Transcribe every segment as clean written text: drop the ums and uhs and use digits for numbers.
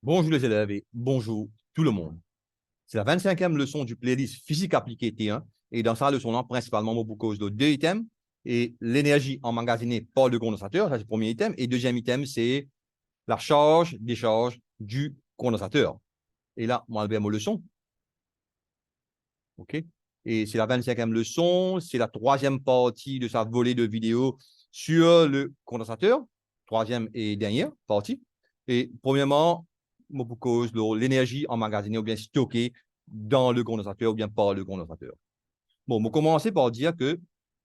Bonjour les élèves et bonjour tout le monde. C'est la 25e leçon du playlist physique appliquée T1 et dans sa leçon-là, principalement, on vous cause de deux items et l'énergie emmagasinée par le condensateur, ça c'est le premier item, et deuxième item, c'est la charge-décharge du condensateur. Et là, moi, je vais ma leçon. OK? Et c'est la 25e leçon, c'est la troisième partie de sa volée de vidéos sur le condensateur, troisième et dernière partie. Et premièrement, pour cause de l'énergie emmagasinée ou bien stockée dans le condensateur ou bien par le condensateur. Bon, on va commencer par dire que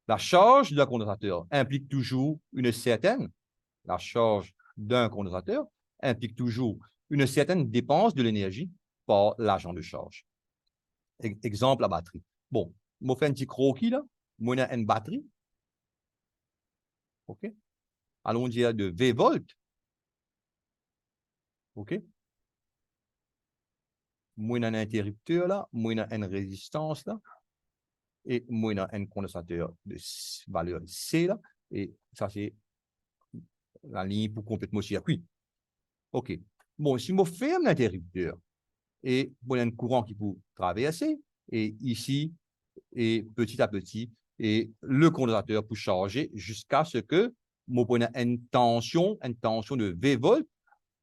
la charge d'un condensateur implique toujours la charge d'un condensateur implique toujours une certaine dépense de l'énergie par l'agent de charge. Exemple, la batterie. Bon, je fais un petit croquis là. Moi, j'ai une batterie. OK? Allons dire de V volts. OK? Moi, j'ai un interrupteur là. Moi, j'ai une résistance là. Et moi, j'ai un condensateur de valeur C là. Et ça, c'est la ligne pour complètement circuit. OK. Bon, si je ferme l'interrupteur et bon, il y a un courant qui peut traverser, et ici, et petit à petit, et le condensateur peut charger jusqu'à ce que je prenne une tension de V volts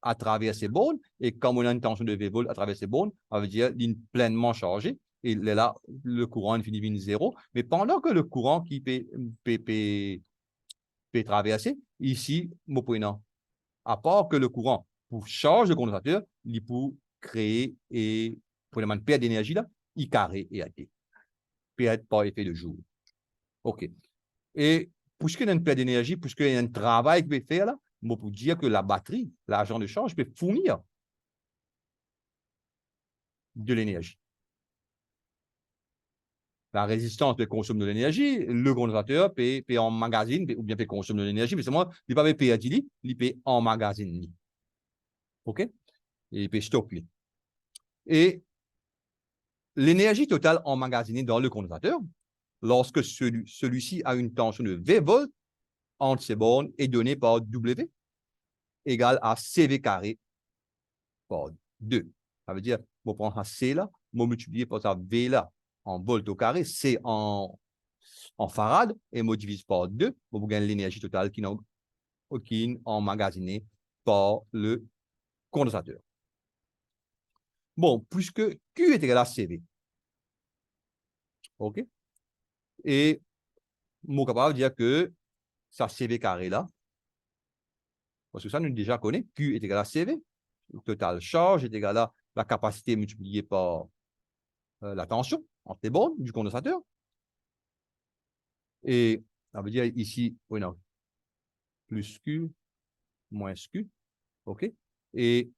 à travers ces bornes. Et quand on a une tension de V volts à travers ces bornes, ça veut dire qu'il est pleinement chargé. Et là, le courant finit zéro. Mais pendant que le courant qui peut traverser, ici, je prends, à part que le courant pour charger le condensateur, il peut créer et pour une perte d'énergie là, I carré et AT. Perte par effet de Joule. OK. Et puisqu'il y a une perte d'énergie, puisqu'il y a un travail qui peut faire là, on peut dire que la batterie, l'agent de charge, peut fournir de l'énergie. La résistance peut consommer de l'énergie, le condensateur peut emmagasiner ou bien peut consommer de l'énergie, mais c'est moi, il ne peut pas perdre, il peut emmagasiner. OK? Et il peut stocker. Et l'énergie totale emmagasinée dans le condensateur, lorsque celui-ci a une tension de V volts entre ses bornes, est donnée par W égale à CV carré par 2. Ça veut dire, on prend un C là, on multiplie par ça V là en volts au carré, C en farad, et on divise par 2 pour gagner l'énergie totale qui est emmagasinée par le condensateur. Bon, puisque Q est égal à CV, OK? Et on est capable de dire que ça CV carré là, parce que ça, nous déjà connaît, Q est égal à CV, le total charge est égal à la capacité multipliée par la tension entre les bornes du condensateur. Et ça veut dire ici, oui, non, plus Q, moins Q, OK? Et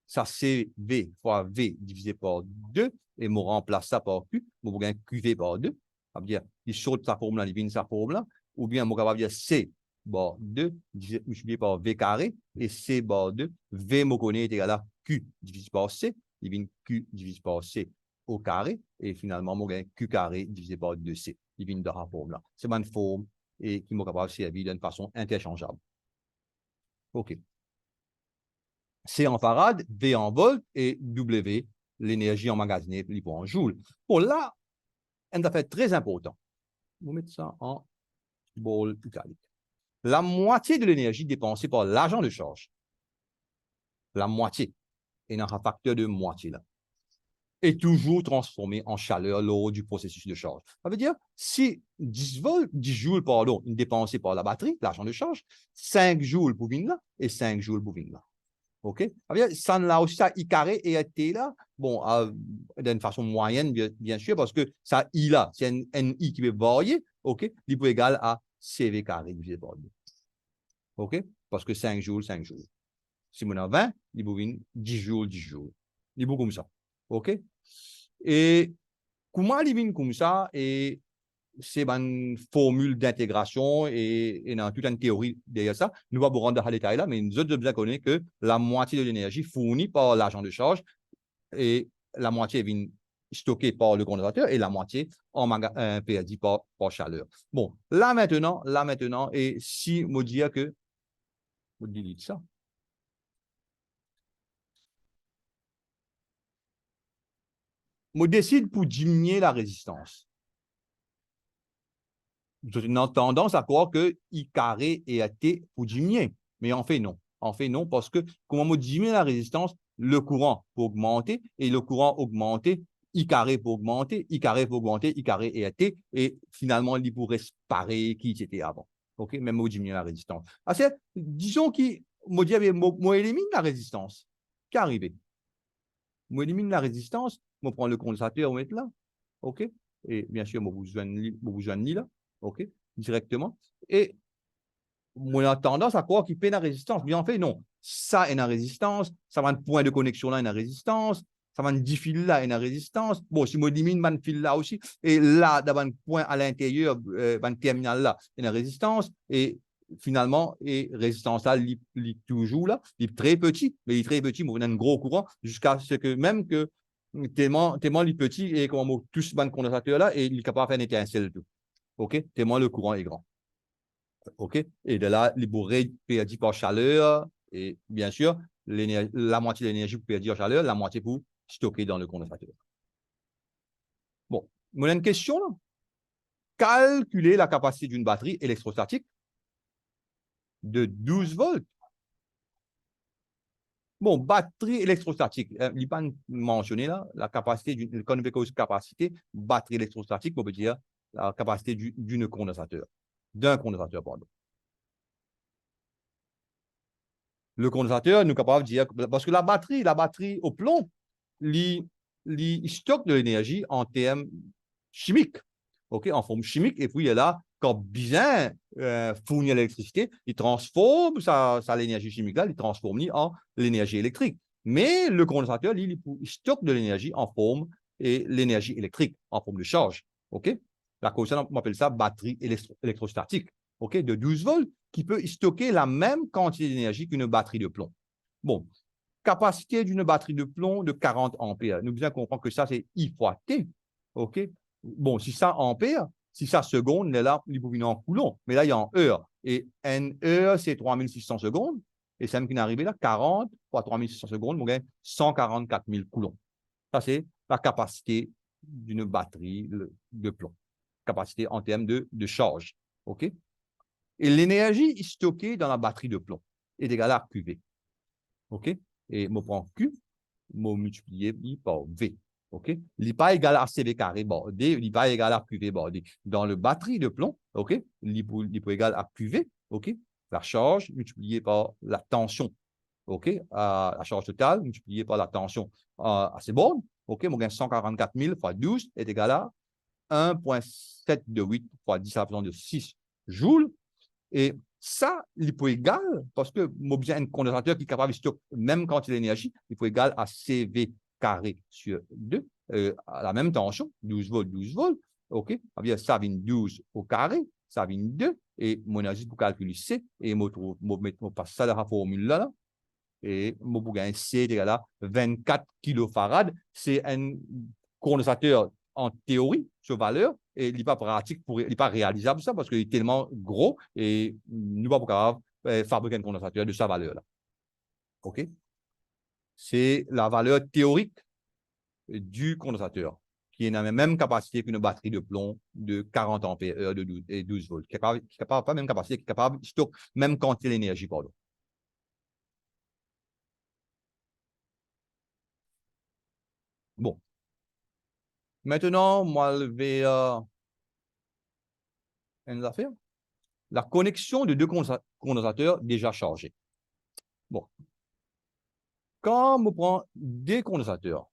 ça, CV fois V divisé par 2, et on remplace ça par Q, on va gagner QV par 2. Ça veut dire, il saute sa forme là, il vient sa forme là, ou bien on va dire C bar 2 multiplié par V carré, et C bar 2, V me connaît est égal à Q divisé par C, il vient Q divisé par C au carré, et finalement, on gagne Q carré divisé par 2C. Il vient de la forme là. C'est une forme et qui est capable de servir d'une façon interchangeable. OK. C en farad, V en volt et W, l'énergie emmagasinée en joule. Bon, là, un affaire très important. On va mettre ça en bol italique. La moitié de l'énergie dépensée par l'agent de charge, la moitié, et un facteur de moitié là, est toujours transformée en chaleur lors du processus de charge. Ça veut dire, si 10 joules pardon, dépensé par la batterie, l'agent de charge, 5 joules pour venir là et 5 joules pour venir là. OK? Ça là aussi, ça I carré et T là, bon, d'une façon moyenne, bien sûr, parce que ça I là, c'est un I qui peut varier, OK? Il peut égal à CV carré divisé par 2. OK? Parce que 5 jours, 5 jours. Si on a 20, il peut venir 10 jours, 10 jours. Il peut comme ça. OK? Et comment il vient comme ça? Et c'est une formule d'intégration et dans toute une théorie derrière ça. Nous allons rendre dans le détail là, mais nous autres devons connaître que la moitié de l'énergie fournie par l'agent de charge et la moitié vient stockée par le condensateur et la moitié perdue par chaleur. Bon, là maintenant, et si on dit que, on delete ça. je décide pour diminuer la résistance. J'ai une tendance à croire que I carré et T pour diminuer. Mais en fait, non. En fait, non, parce que comment on diminue la résistance, le courant peut augmenter, et le courant augmenté, I carré peut augmenter, I carré peut augmenter, I carré et T, et finalement, il pourrait se parer qui c'était avant. OK? Même au diminuer la résistance. Disons qu'il élimine la résistance. Qu'est arrivé? Moi élimine la résistance, moi prends le condensateur, on met là. OK? Et bien sûr, moi vous joignez là. OK? Directement. Et moi, j'ai tendance à croire qu'il paie la résistance. Mais en fait, non. Ça est la résistance. Ça va un point de connexion là, une résistance. Ça va un 10 fils là, une résistance. Bon, si je élimine un fil là aussi, et là, dans un point à l'intérieur, un terminal là, une résistance. Et finalement, et résistance là, il est toujours là. Il est très petit, mais il est très petit, mais on a un gros courant jusqu'à ce que même que tellement il est petit et comme on touche ce condensateur là, et il est capable de faire une étincelle tout. OK? Tellement le courant est grand. OK? Et de là, les bourrées perdues par chaleur, et bien sûr, la moitié de l'énergie pour perdre en chaleur, la moitié pour stocker dans le condensateur. Bon, on a une question là. Calculer la capacité d'une batterie électrostatique de 12 volts. Bon, batterie électrostatique, il n'est pas mentionné là, la capacité d'une capacité, batterie électrostatique, on peut dire la capacité d'un condensateur, pardon. Le condensateur, nous sommes capables de dire, parce que la batterie au plomb, il stocke de l'énergie en termes chimiques, okay, en forme chimique, et puis là, quand bien fournit l'électricité, il transforme l'énergie chimique là, il transforme en l'énergie électrique. Mais le condensateur, il stocke de l'énergie en forme et l'énergie électrique en forme de charge. OK? La cause, on appelle ça batterie électrostatique, OK, de 12 volts, qui peut stocker la même quantité d'énergie qu'une batterie de plomb. Bon, capacité d'une batterie de plomb de 40 ampères. Nous bien comprendre que ça, c'est I fois T. OK? Bon, si ça ampère, si ça seconde, là, il peut venir en coulomb. Mais là, il y a en heure. Et N heure, c'est 3600 secondes. Et c'est même qui est arrivé là, 40 fois 3600 secondes, on gagne 144 000 coulombs. Ça, c'est la capacité d'une batterie de plomb. Capacité en termes de charge. OK? Et l'énergie stockée dans la batterie de plomb est égale à QV. OK? Et je prends Q, je multiplie par V. OK? Il n'est pas égal à CV carré bordé, il n'est pas égal à QV bordé. Dans le batterie de plomb, OK? Il est égal à QV, OK? La charge multipliée par la tension, OK? La charge totale multipliée par la tension à ces bornes, OK? On gagne 144 000 fois 12 est égal à 1,728 fois 10 à la puissance de 6 joules. Et ça, il faut égal, parce que moi, bien un condensateur qui est capable de stocker, même quand il a l'énergie, il faut égal à CV carré sur 2, à la même tension, 12 volts, 12 volts. OK? Ça vient 12 au carré, ça vient 2, et mon énergie pour calculer C, et je passe ça dans la formule là, et je gagne C est égal à 24 kF. C'est un condensateur en théorie, sur valeur, et il n'est pas pratique, il n'est pas réalisable ça, parce qu'il est tellement gros, et nous ne pouvons pas fabriquer un condensateur de sa valeur-là. OK? C'est la valeur théorique du condensateur, qui n'a la même capacité qu'une batterie de plomb de 40 ampères de 12 volts, qui n'est capable, pas même capacité, qui est capable de stocker même quantité d'énergie, pardon. Bon. Maintenant, moi, je vais une affaire. La connexion de deux condensateurs déjà chargés. Bon. Quand on prend des condensateurs,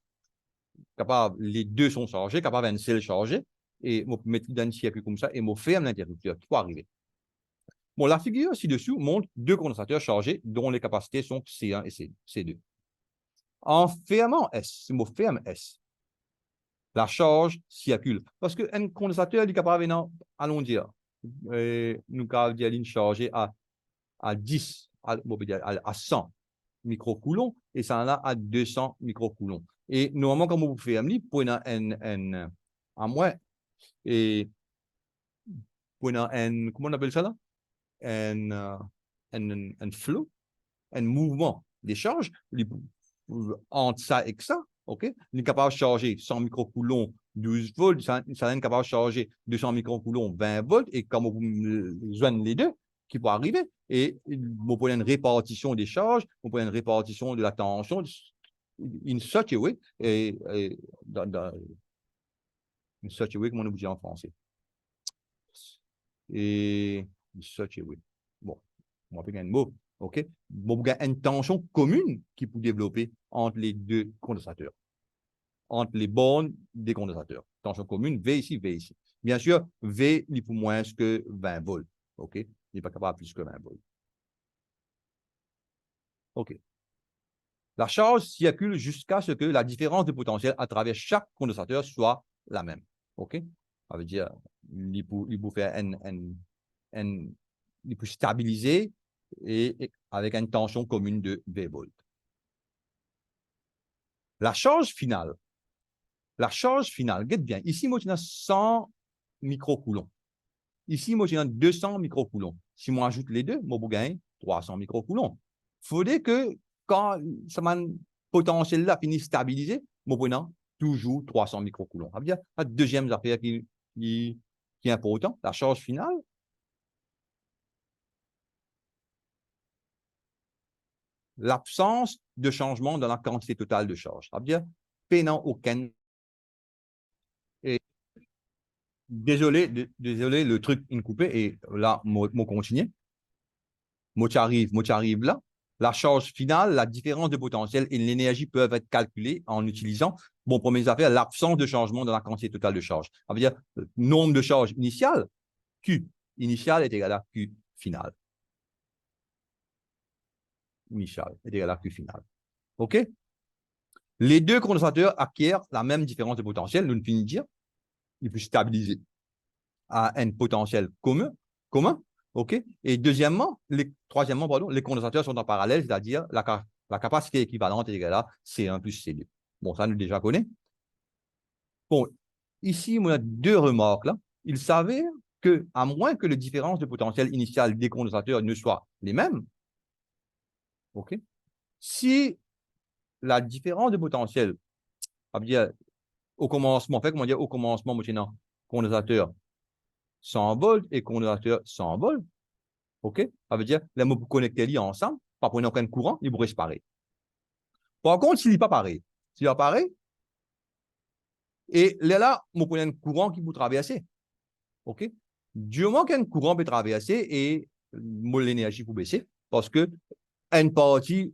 les deux sont chargés, capable un seul chargé, et on mettre dans un circuit comme ça, et on ferme l'interrupteur. Qui peut arriver? Bon, la figure ci-dessous montre deux condensateurs chargés dont les capacités sont C1 et C2. En fermant S, si on ferme S, la charge circule. Parce qu'un condensateur est capable, allons dire, nous avons dit une chargée à 10, à 100 microcoulombs, et ça là à 200 microcoulombs. Et normalement, comme vous faites, pour à moins, et pour comment on appelle ça là? Un flow, un mouvement des charges, entre ça et ça, OK? Il est capable de charger 100 microcoulombs 12 volts, ça est capable de charger 200 microcoulombs 20 volts, et comme vous joignez les deux, qui peut arriver, et vous prenez une répartition des charges, vous prenez une répartition de la tension, in such a way, et dans in such a way, comment on dit en français? Et in such a way. Bon, on va faire un mot, OK? Bon, vous avez une tension commune qui peut développer entre les deux condensateurs, entre les bornes des condensateurs. Tension commune, V ici, V ici. Bien sûr, V, il faut moins que 20 volts. OK? Il n'est pas capable de plus que 20 volts. OK. La charge circule jusqu'à ce que la différence de potentiel à travers chaque condensateur soit la même. OK? Ça veut dire, il peut faire il peut stabiliser et avec une tension commune de V volts. La charge finale, regarde bien, ici, moi, j'ai 100 microcoulombs. Ici, moi, j'ai 200 microcoulombs. Si moi, ajoute les deux, moi, je gagne 300 microcoulombs. Il faudrait que, quand ce potentiel-là finit stabilisé, moi, je toujours 300 microcoulombs. Ça veut dire, la deuxième affaire qui est important, la charge finale, l'absence de changement dans la quantité totale de charge. Ça veut dire, P n'a aucun. Et désolé, le truc est coupé, et là, moi, continue. Moi, tu arrives là. La charge finale, la différence de potentiel et l'énergie peuvent être calculées en utilisant, bon, première affaire, l'absence de changement dans la quantité totale de charge. Ça veut dire, le nombre de charges initiales, Q initial est égal à Q final. Initial est égal à Q final. OK? Les deux condensateurs acquièrent la même différence de potentiel, nous ne finissons de dire. Ils peuvent stabiliser à un potentiel commun. OK? Et troisièmement, les condensateurs sont en parallèle, c'est-à-dire la capacité équivalente est égale à C1 plus C2. Bon, ça, nous déjà connaît. Bon, ici, on a deux remarques là. Il s'avère que, à moins que les différences de potentiel initial des condensateurs ne soient les mêmes, OK? Si la différence de potentiel, ça veut dire au commencement, maintenant, condensateur 100 volts et condensateur 100 volts, OK? Ça veut dire, les mots pour connecter les ensemble, pas pour aucun courant, ils pourraient se parer. Par contre, s'il n'est pas pareil, s'il est pareil, et là, vous prenez un courant qui peut traverser. OK? Du moment qu'un courant peut traverser, et l'énergie peut baisser, parce que une partie,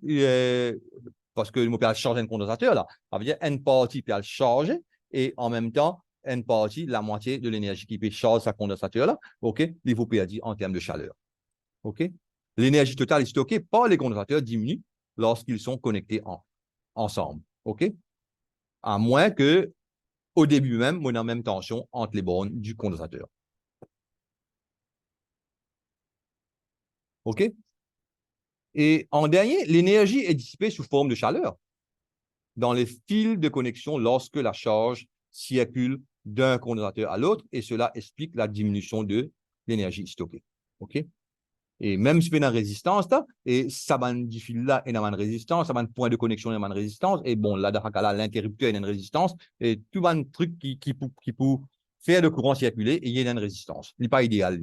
parce que vous pouvez changer un condensateur, là, ça veut dire une partie peut changer, et en même temps, une partie, la moitié de l'énergie qui peut changer ce condensateur, là, OK? Il faut perdre en termes de chaleur. OK? L'énergie totale est stockée par les condensateurs diminue lorsqu'ils sont connectés ensemble. OK? À moins que, au début même, on a la même tension entre les bornes du condensateur. OK? Et en dernier, l'énergie est dissipée sous forme de chaleur dans les fils de connexion lorsque la charge circule d'un condensateur à l'autre, et cela explique la diminution de l'énergie stockée. OK? Et même si vous avez une résistance, là, et ça va du fil là, et une résistance, ça va un point de connexion, et une résistance, et bon, là, l'interrupteur a une résistance, et tout un truc qui peut faire le courant circuler, et il y a une résistance. Il n'est pas idéal.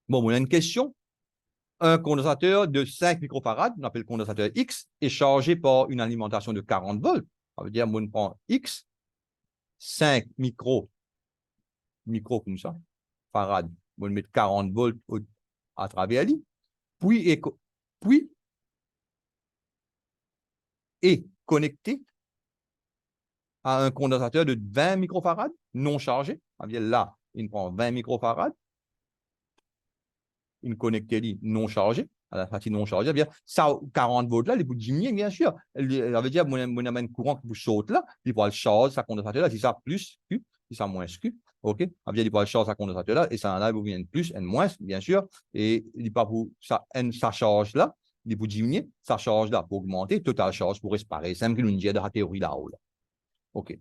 Bon, on a une question. Un condensateur de 5 microfarads, on appelle condensateur X, est chargé par une alimentation de 40 volts. Ça veut dire qu'on prend X, 5 micro comme ça, farads, on met 40 volts à travers lui, puis est connecté à un condensateur de 20 microfarads non chargé. Ça veut dire là, il prend 20 microfarads, une connecté non chargée, à la partie non chargée, bien, ça, 40 volts là, il peut diminuer, bien sûr. Ça veut dire, mon amène courant qui vous saute là, il peut le charger, ça condensateur là, si ça plus Q, si ça moins Q, OK? Ça veut dire, il peut le charger, ça condensateur là, et ça en a, il vient plus, N moins, bien sûr, et il peut pour ça, N, ça charge là, il peut diminuer, ça charge là, pour augmenter, total charge pour respirer. C'est un peu une de la théorie là-haut. Là. OK.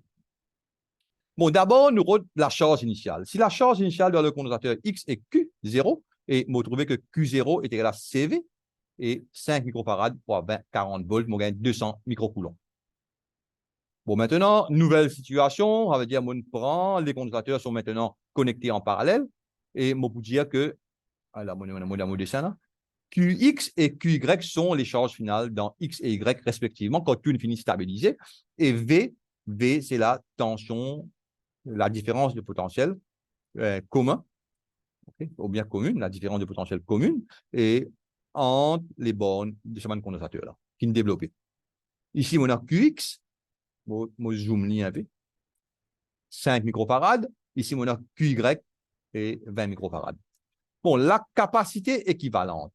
Bon, d'abord, nous regardons la charge initiale. Si la charge initiale dans le condensateur X est Q0, et vous trouvez que Q0 est égal à CV, et 5 microfarads pour 40 volts, vous gagnez 200 microcoulombs. Bon, maintenant, nouvelle situation, ça veut dire que les condensateurs sont maintenant connectés en parallèle. Et on peut dire que, alors, mon dessin là, QX et QY sont les charges finales dans X et Y respectivement quand une finit stabilisée. Et V c'est la tension, la différence de potentiel commun, okay, ou bien commune, la différence de potentiel commune, et entre les bornes de ce condensateur-là, qui sont développées. Ici, on a QX, je zoome un peu, 5 microfarades. Ici, on a QY et 20 microfarades. Bon, la capacité équivalente,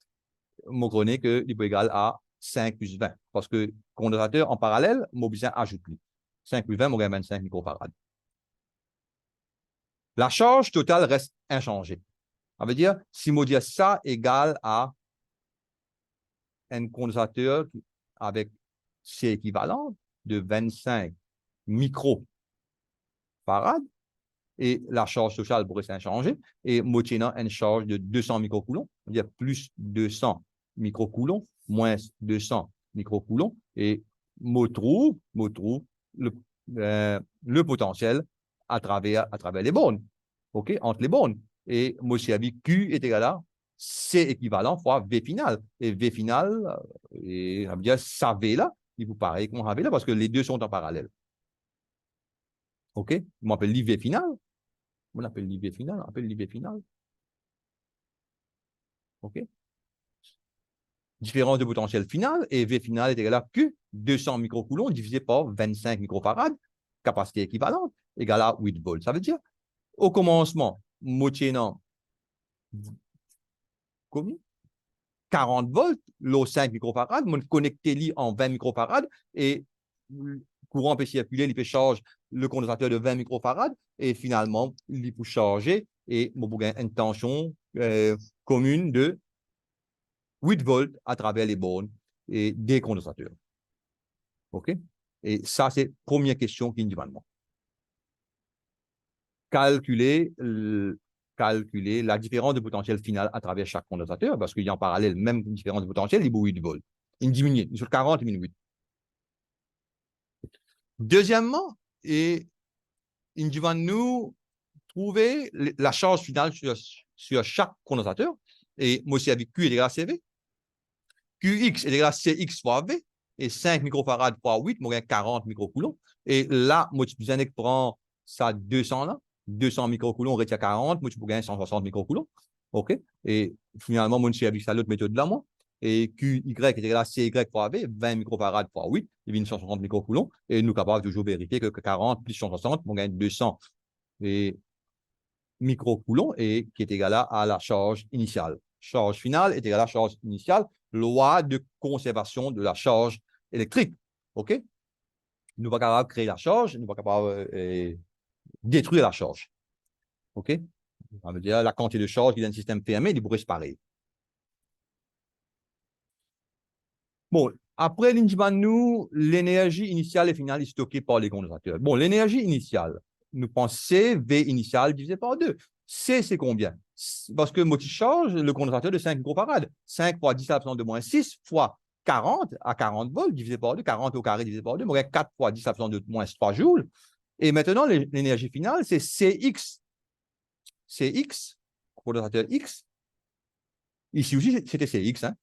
on connaît que il peut égal à 5 plus 20, parce que condensateur en parallèle, on besoin ajouter 5 plus 20, on gagne 25 microfarades. La charge totale reste inchangée. Ça veut dire, si on dit ça égale à un condensateur avec C équivalent de 25 microfarades, et la charge totale pourrait s'inchanger, et moyennant une charge de 200 microcoulombs, c'est-à-dire plus 200 microcoulombs, moins 200 microcoulombs, et me trouve le potentiel à travers les bornes, okay, entre les bornes. Et moi, j'ai vu Q est égal à C équivalent fois V final. Et V final, et ça veut dire ça V là, il vous paraît qu'on a V là, parce que les deux sont en parallèle. OK? On appelle l'IV final. On appelle l'IV final. On appelle l'IV final. OK? Différence de potentiel final, et V final est égal à Q, 200 microcoulombs divisé par 25 microfarads, capacité équivalente, égale à 8 volts. Ça veut dire, au commencement, moitiénant 40 volts, l'eau 5 microfarads, mon connecté en 20 microfarads, et courant peut circuler, il peut charger le condensateur de 20 microfarads, et finalement, il peut charger, et mon une tension commune de 8 volts à travers les bornes et des condensateurs. OK? Et ça, c'est la première question qui est demandement. Calculer la différence de potentiel final à travers chaque condensateur, parce qu'il y a en parallèle même une différence de potentiel, il y a 8 volts. Il diminue, sur 40, il diminue 8. Deuxièmement, et il va nous trouver la charge finale sur chaque condensateur. Et moi, c'est avec Q est égal à CV. QX est égal à CX fois V. Et 5 microfarads fois 8, moi, 40 microcoulombs. Et là, moi, je besoin de prendre ça 200 là. 200 microcoulombs, on retient 40, moi, tu peux gagner 160 microcoulombs. OK? Et finalement, moi, je suis avec l'autre méthode là, moi. Et QY est égal à CY fois V, 20 microfarads fois 8, il vient 160 microcoulombs. Et nous sommes capables de toujours vérifier que 40 plus 160, on gagne 200 et microcoulombs, et qui est égal à la charge initiale. Charge finale est égale à la charge initiale, loi de conservation de la charge électrique. OK? Nous ne sommes pas capables de créer la charge, nous ne sommes pas capables de détruire la charge. OK? Ça veut dire la quantité de charge qui est dans un système fermé, il pourrait se parer. Bon, après nous, l'énergie initiale et finale est stockée par les condensateurs. Bon, l'énergie initiale, nous pensons C, V initial divisé par 2. C, c'est combien? Parce que moi, je charge le condensateur de 5 microfarads. 5 fois 10 à la puissance de moins 6 fois 40 à 40 volts divisé par 2, 40 au carré divisé par 2, moi, 4 fois 10 à la puissance de moins 3 joules. Et maintenant, l'énergie finale, c'est CX. CX, condensateur X. Ici aussi, c'était CX, hein?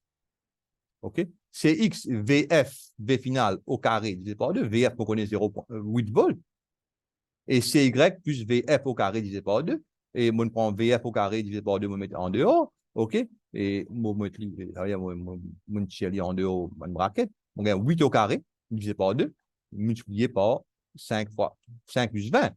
OK? CX, VF, V final au carré divisé par 2. VF, on connaît 0,8 volts. Et CY plus VF au carré divisé par 2. Et on prend VF au carré divisé par 2, on met en dehors. OK? Et on met en dehors une braquette. On gagne 8 au carré divisé par 2, multiplié par 5 fois 5 plus 20,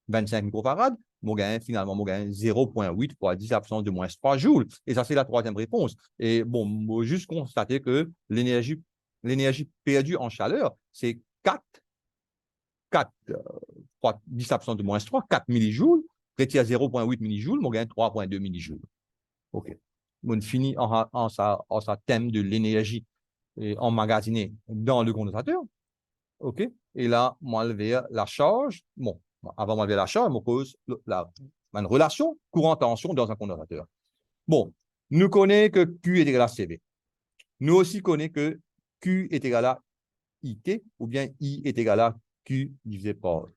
25 microfarads. On gagne finalement 0,8 fois 10 à la puissance de moins 3 joules. Et ça, c'est la troisième réponse. Et bon, on va juste constater que l'énergie perdue en chaleur, c'est 4 fois 10 à la puissance de moins 3, 4 millijoules. Retire 0,8 millijoules, on gagne 3,2 millijoules. OK. On finit en sa thème de l'énergie emmagasinée dans le condensateur. OK. Et là, on enlever la charge. Bon, avant d'enlever la charge, on pose une relation courant-tension dans un condensateur. Bon, nous connaissons que Q est égal à CV. Nous aussi connaissons que Q est égal à IT, ou bien I est égal à Q divisé par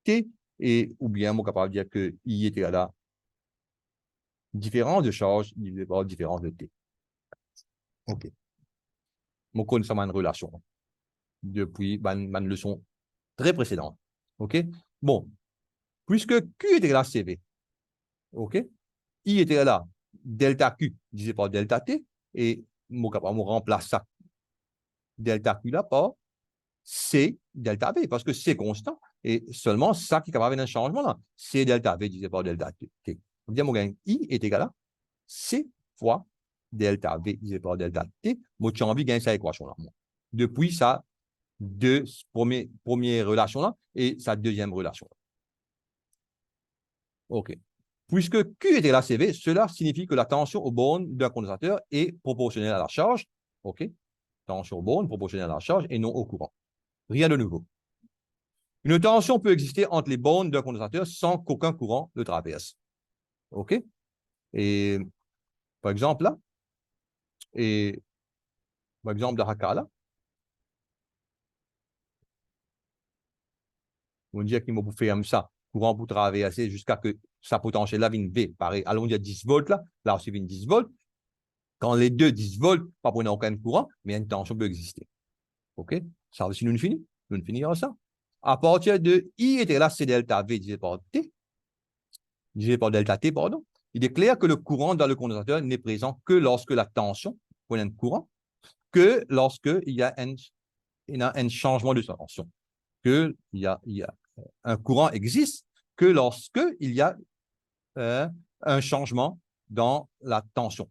T, et ou bien, on est capable de dire que I est égal à différence de charge divisé par différence de T. OK. On connaît ça, une relation depuis ma leçon très précédente. OK? Bon, puisque Q est égal à CV, OK? I est égal à delta Q divisé par delta T, et on remplace ça, delta Q là, par C delta V, parce que c'est constant, et seulement ça qui est capable d'un changement là, C delta V divisé par delta T. On dit, mon gain, I est égal à C fois delta V divisé par delta T. Moi, j'ai envie de gagner cette équation-là. Depuis sa première relation-là et sa deuxième relation-là. OK. Puisque Q est égal à CV, cela signifie que la tension aux bornes d'un condensateur est proportionnelle à la charge. OK. Tension aux bornes proportionnelle à la charge et non au courant. Rien de nouveau. Une tension peut exister entre les bornes d'un condensateur sans qu'aucun courant le traverse. OK? Et par exemple, là, et par exemple, dans ce cas-là, on dit qu'il m'a faire comme ça, courant pour traverser jusqu'à que sa potentielle là vienne V. Pareil, allons dire 10 volts là aussi vient 10 volts. Quand les deux 10 volts, pas pour aucun courant, mais une tension peut exister. OK? Ça aussi, nous finirons ça. À partir de I était là, c'est delta V divisé par T, divisé par delta T, pardon. Il est clair que le courant dans le condensateur n'est présent que lorsque la tension, pour un courant, que lorsqu'il y a un changement de tension. Il y a un courant existe que lorsqu'il y a un changement dans la tension.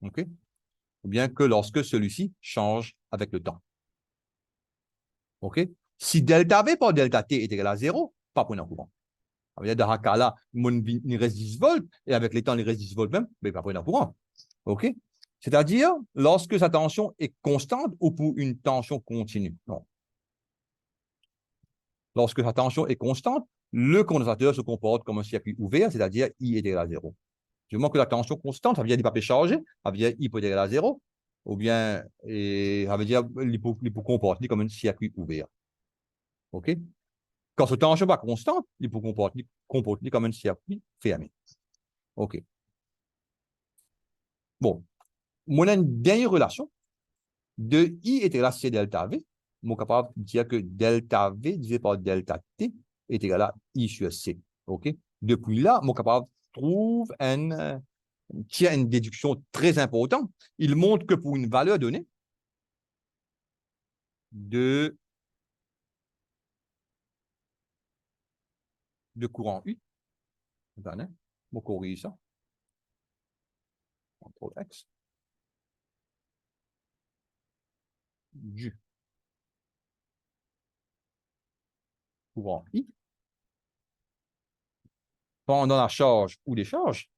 OK? Ou bien que lorsque celui-ci change avec le temps. OK? Si delta V par delta T est égal à 0, pas pour un courant. Dans ce cas-là, il reste 10 volts, et avec les temps, il reste 10 volts même, mais pas pour un courant. OK? C'est-à-dire, lorsque sa tension est constante ou pour une tension continue. Non. Lorsque sa tension est constante, le condensateur se comporte comme un circuit ouvert, c'est-à-dire I est égal à 0. Du moment que la tension constante, ça veut dire qu'il ne peut pas changer, ça veut dire I peut être égal à 0, ou bien, ça veut dire qu'il peut comporter comme un circuit ouvert. OK? Quand cette tension n'est pas constante, il peut comporter comme un circuit fermé. OK. Bon. On a une dernière relation de I est égal à C delta V. On est capable de dire que delta V divisé par delta T est égal à I sur C. OK? Depuis là, on est capable de trouver une déduction très importante. Il montre que pour une valeur donnée de courant U, on corrige ça. CTRL X. Du courant I pendant la charge ou décharge,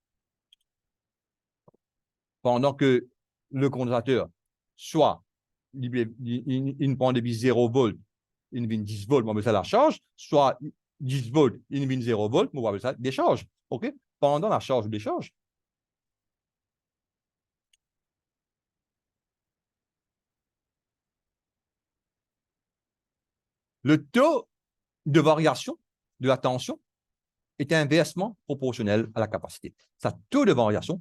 pendant que le condensateur soit il prend des 0 volts, il vient 10 volts, on appelle ça la charge, soit 10 volts, il vient 0 volts, on appelle ça décharge. OK? Pendant la charge ou décharge, le taux de variation de la tension est inversement proportionnel à la capacité. Sa taux de variation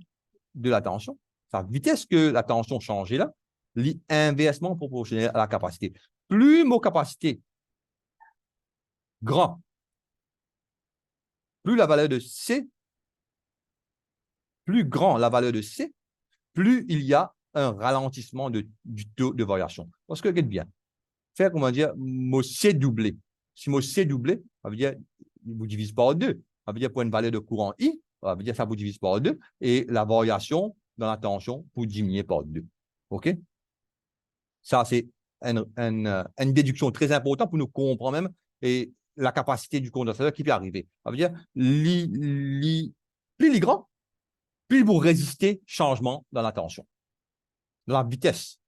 de la tension, sa vitesse que la tension change là, est inversement proportionnel à la capacité. Plus mon capacité grand, plus la valeur de C, plus grand la valeur de C, plus il y a un ralentissement du taux de variation. Parce que, regarde bien, faire, comment dire, mon C doublé. Si mon C doublé, ça veut dire, il vous divise par 2. Ça veut dire pour une valeur de courant I, ça veut dire ça vous divise par 2, et la variation dans la tension pour diminuer par 2. OK? Ça, c'est une déduction très importante pour nous comprendre même et la capacité du condensateur qui peut arriver. Ça veut dire, plus il est grand, plus il vous résister changement dans la tension, dans la vitesse.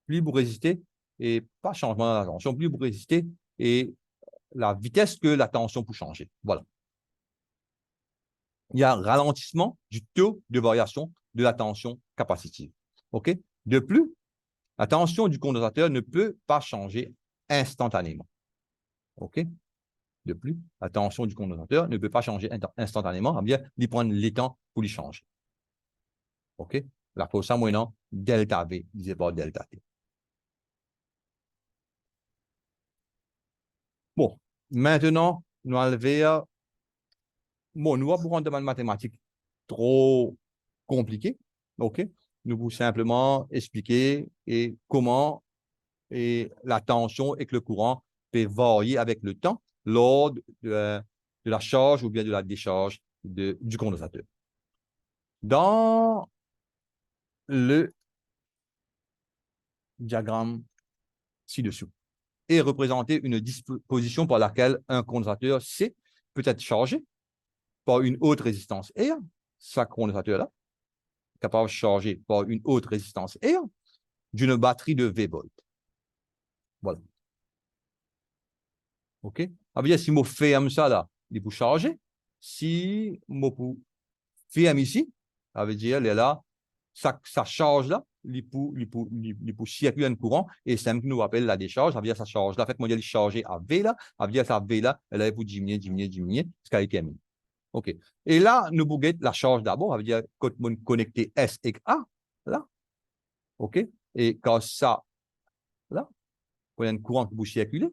Plus vous résistez, et pas changement dans la tension, plus vous résistez et la vitesse que la tension peut changer. Voilà. Il y a un ralentissement du taux de variation de la tension capacitive. OK? De plus, la tension du condensateur ne peut pas changer instantanément. OK? De plus, la tension du condensateur ne peut pas changer instantanément, ça veut dire il prend le temps pour les changer. OK? La cause ça moyennant delta V divisé par delta T. Bon, maintenant, nous allons vers. Bon, nous allons prendre des mathématiques trop compliquées. OK? Nous vous simplement expliquer comment la tension et que le courant peut varier avec le temps lors de la charge ou bien de la décharge du condensateur. Dans le diagramme ci-dessous est représentée une disposition par laquelle un condensateur C peut être chargé par une haute résistance R, ce condensateur-là, capable de charger par une haute résistance R d'une batterie de V volts. Voilà. OK? Ça veut dire si je ferme ça là, il peut charger. Si je ferme ici, ça veut dire là, ça charge là, il peut circuler un courant et c'est ce que nous rappelle la décharge. Ça veut dire ça charge là. En fait, moi, il chargé à V là, ça veut dire ça V là, elle est pour diminuer jusqu'à terminer. OK. Et là, nous pouvons la charge d'abord, ça veut dire quand on connecté S et A, là. OK. Et quand ça, là, il y a un courant qui peut circuler,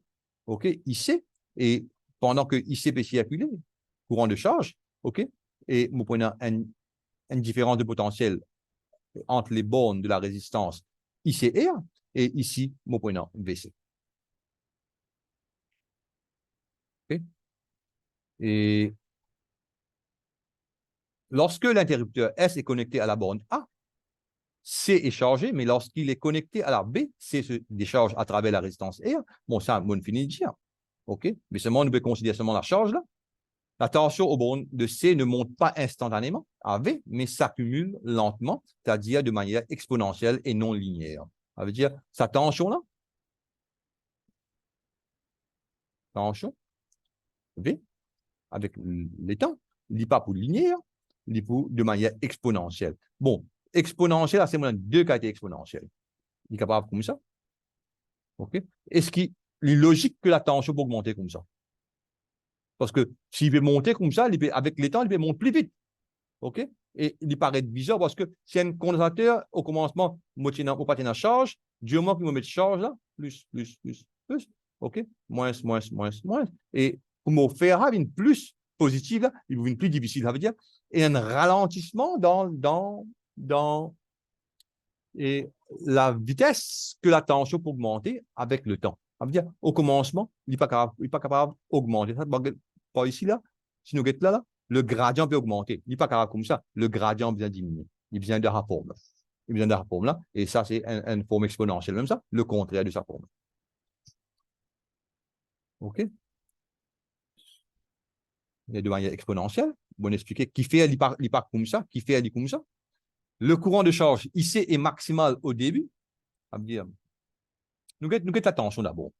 OK, IC, et pendant que IC peut circuler, courant de charge, OK, et nous prenons une différence de potentiel entre les bornes de la résistance ICR, et ici, nous prenons VC. OK. Et lorsque l'interrupteur S est connecté à la borne A, C est chargé, mais lorsqu'il est connecté à la B, C se décharge à travers la résistance R. Bon, ça, on finit de dire. OK? Mais seulement, nous pouvons considérer seulement la charge là. La tension au borne de C ne monte pas instantanément à V, mais s'accumule lentement, c'est-à-dire de manière exponentielle et non linéaire. Ça veut dire, sa tension là, tension V, avec les temps, il n'est pas pour linéaire, il est pour de manière exponentielle. Bon, exponentielle, c'est deux qualités exponentielles. Il est capable comme ça. OK? Est-ce qu'il est logique que la tension peut augmenter comme ça? Parce que s'il veut monter comme ça, avec les temps, il peut monter plus vite. OK? Et il paraît bizarre parce que c'est un condensateur, au commencement, on pas tenir charge, du moment qu'il me met charge là, plus. OK? Moins. Et pour me faire une plus positive, là, il veut une plus difficile, ça veut dire, et un ralentissement dans et la vitesse que la tension peut augmenter avec le temps. Ça veut dire, au commencement, il n'est pas capable d'augmenter. Pas ici, là. Si nous regardons là, le gradient peut augmenter. Il n'est pas capable comme ça. Le gradient vient diminuer. Il vient de la forme. Il vient de la forme là. Et ça, c'est une forme exponentielle. Même ça, le contraire de sa forme. OK? Il y a de manière exponentielle. Bon, expliquer qui fait il part comme ça, qui fait il comme ça. Le courant de charge ici est maximal au début. Ça veut dire, nous avons la tension d'abord.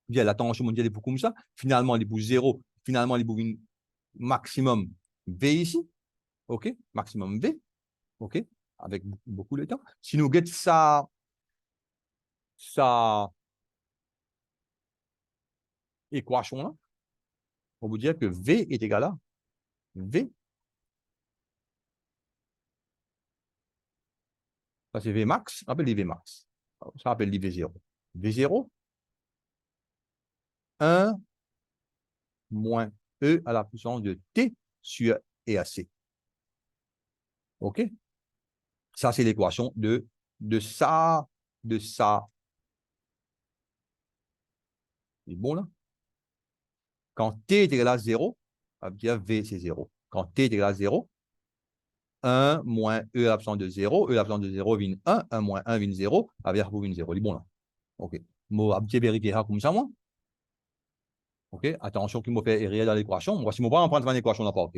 La tension mondiale est pour comme ça. Finalement, il est pour 0. Finalement, il est pour un maximum V ici. OK? Maximum V. OK? Avec beaucoup de temps. Si nous avons ça équation là, on vous dire que V est égal à V. Ça, c'est V max. On appelle les V max. Ça appelle les V0. V0, 1 moins E à la puissance de T sur EAC. OK? Ça, c'est l'équation de ça. C'est bon là? Quand T est égal à 0, ça veut dire V c'est 0. Quand T est égal à 0, 1 moins E à la puissance de 0, E à la puissance de 0 vient 1, 1 moins 1 vient 0, avec vous vient 0. C'est bon là. OK. Moi, je vais vérifier comme ça, moi. OK. Attention qu'il me fait errer dans l'équation. Moi, si je vais en prendre une équation là-bas.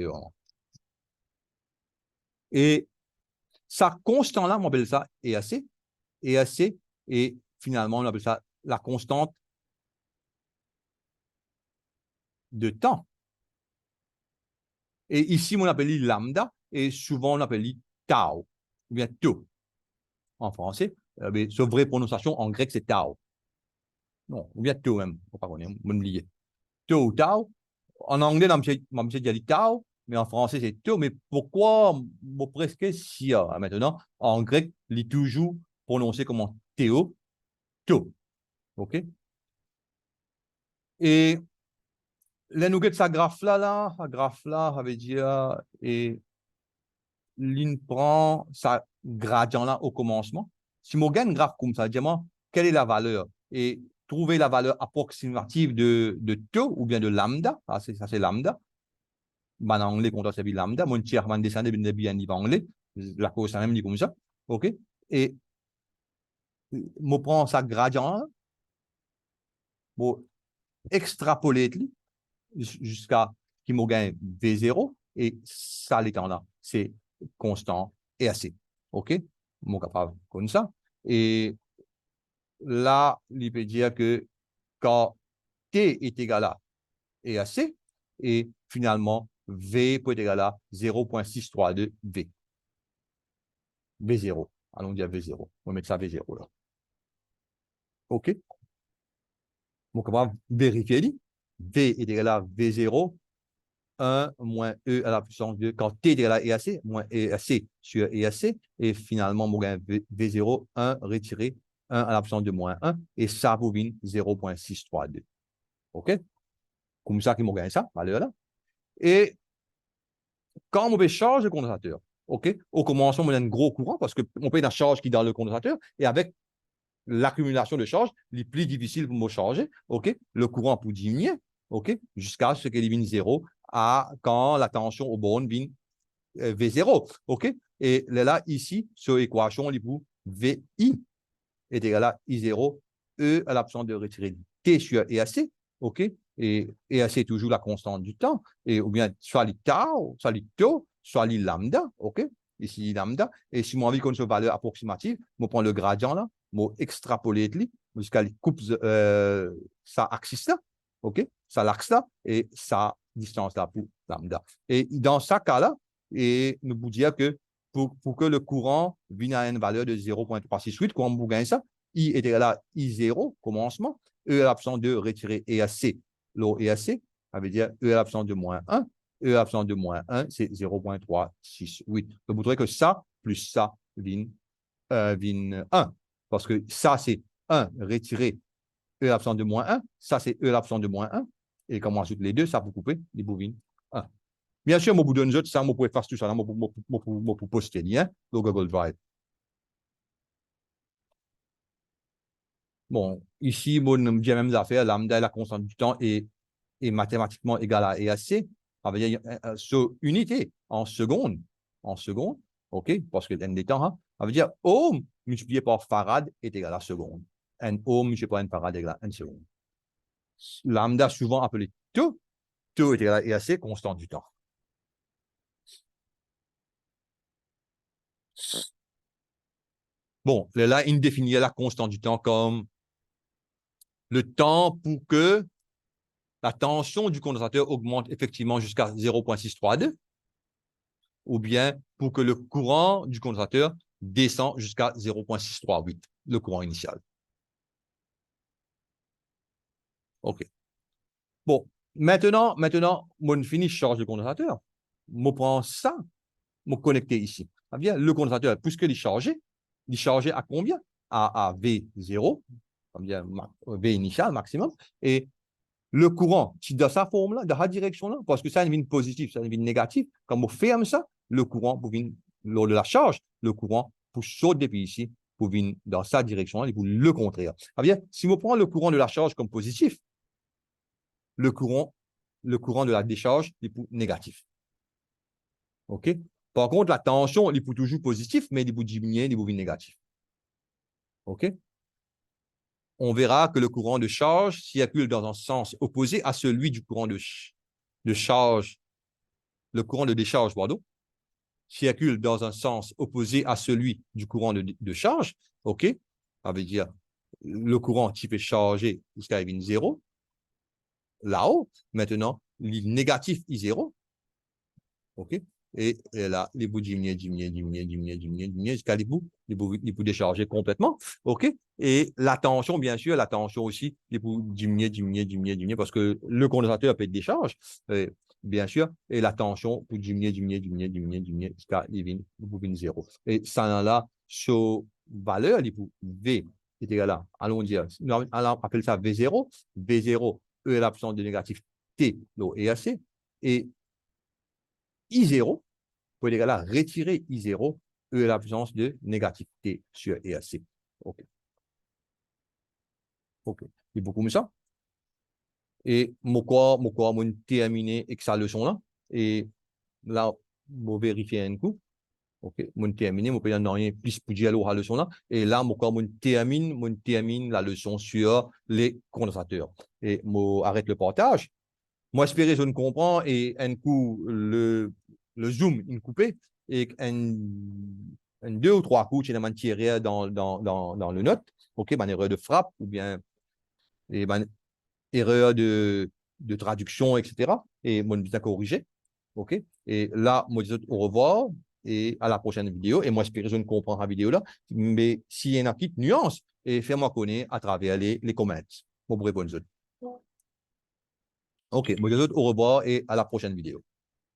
Et ça constant là, on appelle ça EAC. EAC, et finalement, on appelle ça la constante de temps. Et ici, on appelle lambda, et souvent, on appelle tau, ou bien tau en français. Mais sa vraie prononciation en grec, c'est tau. Non, ou bien taux même, faut pas qu'on ait, m'oublier. Taux ou tau. En anglais, on dit tau, mais en français, c'est taux. Mais pourquoi, presque si, maintenant, en grec, il est toujours prononcé comme théo, taux. OK? Et les nougats de sa graphe là, ça veut dire, et l'in prend sa gradient là au commencement. Si mon gagne graphe comme ça, dis-moi, quelle est la valeur? Et trouver la valeur approximative de taux ou bien de lambda. Ça, c'est lambda. Ben, en anglais, quand on s'appelle lambda, mon tiers van descendre bien en anglais. La cause, ça même dit comme ça. OK? Et, je prends sa gradient là, pour extrapoler jusqu'à qui me gagne V0 et ça l'étant là, c'est constant et assez. OK? Mon capable comme ça. Et là, il peut dire que quand T est égal à et à C, et finalement, V peut être égal à 0,632 V. V0. Allons dire V0. On va mettre ça V0 là. OK? Mon capable vérifier. V est égal à V0 1 moins E à la puissance 2 quand T est égal à EAC, moins EAC sur EAC, et finalement, mon gain V0, 1 retiré 1 à la puissance de moins 1, et ça vous vient 0,632. OK? Comme ça, qu'il m'a gagné ça, valeur là. Et quand on charge le condensateur, OK? Au commencement, on a un gros courant parce qu'on paye la charge qui est dans le condensateur, et avec l'accumulation de charge, il est plus difficile pour me charger, OK? Le courant pour diminuer, OK? Jusqu'à ce qu'il élimine 0 à quand la tension au borne vient V0, OK? Et là, ici, sur l'équation, il pour VI est égal à I0, E à l'absence de retirer T sur EAC, OK? Et EAC est toujours la constante du temps, et ou bien soit le tau, soit le tau, soit le lambda, OK? Ici, lambda. Et si moi envie qu'on ait une valeur approximative, je prends le gradient là, je extrapoler jusqu'à la coupe sa axis là, OK? Ça l'axe là, et sa distance là pour lambda. Et dans ce cas-là, et nous vous dire que pour que le courant vienne à une valeur de 0,368, quand vous gagnez ça, I est égal à I0, commencement, E à l'absence de retirer EAC, l'eau EAC, ça veut dire E à l'absence de moins 1, E à l'absence de moins 1, c'est 0,368. Donc, vous trouvez que ça, plus ça, vient 1. Parce que ça, c'est 1 retiré E à l'absence de moins 1, ça, c'est E à l'absence de moins 1. Et comme on ajoute les deux, ça vous couper les bovines 1. Bien sûr, je vous donne ça, je peux faire tout ça, je peux poster lien dans Google Drive. Bon, ici, mon même affaire, lambda est la constante du temps est mathématiquement égale à EAC. Ça veut dire sur unité en seconde, OK, parce que n des temps, hein, ça veut dire ohm multiplié par farad est égal à seconde. Un ohm multiplié par un farad est égal à 1 seconde. Lambda, souvent appelé tau, tau est égal à EAC, constante du temps. Bon, là, il définit la constante du temps comme le temps pour que la tension du condensateur augmente effectivement jusqu'à 0,632, ou bien pour que le courant du condensateur descend jusqu'à 0,638, le courant initial. OK. Bon, maintenant, mon fini charge le condensateur. Je prends ça, je connecte ici. Ah bien, le condensateur, puisque il est chargé à combien? À V0, bien, V initial maximum, et le courant, si dans sa forme-là, dans sa direction-là, parce que ça devient positif, ça devient négatif, quand on ferme ça, le courant, lors de la charge, le courant pour sauter depuis ici, pour venir dans sa direction-là, et pour le contraire. Ah bien, si on prend le courant de la charge comme positif, le courant de la décharge est pour négatif. OK? Par contre, la tension, il est pour toujours positif, mais il est pour diminuer, il est pour négatif. OK? On verra que le courant de charge circule dans un sens opposé à celui du courant de charge, le courant de décharge, pardon, circule dans un sens opposé à celui du courant de charge. OK? Ça veut dire le courant qui fait charger jusqu'à 0, là-haut, maintenant, le négatif I0. OK? et là, les bouts diminuer, jusqu'à les bouts décharger complètement. OK? Et la tension, bien sûr, la tension aussi, les bouts diminuer, parce que le condensateur peut être décharge, bien sûr, et la tension pour diminuer, jusqu'à les bouts 0. Et ça, là, sur valeur, les bouts V est égal à, allons dire, on appelle ça V0. V0, E est l'absence de négatif T, l'eau et AC. Et I0, pour égal à retirer I0, E est l'absence de négatif T sur EAC. OK. OK. C'est beaucoup comme ça. Et mon corps m'a terminé avec sa leçon là. Et là, je vais vérifier un coup. OK. Mon terminé, mon peux rien plus pour dire la leçon là. Et là, mon corps termine la leçon sur les condensateurs. Et moi arrête le partage. Moi, espérer, je ne comprends, et un coup, le zoom, une coupé, et un deux ou trois coups, tu as tiré dans le note, OK, ben, erreur de frappe, ou bien ben, erreur de traduction, etc. Et moi, je corrigé, OK. Et là, moi, je dis au revoir, et à la prochaine vidéo. Et moi, espérer, je ne comprends la vidéo là, mais s'il y a une petite nuance, et fais-moi connaître à travers les commentaires. Bon, bonne zone. OK, moi, je dis au revoir, et à la prochaine vidéo.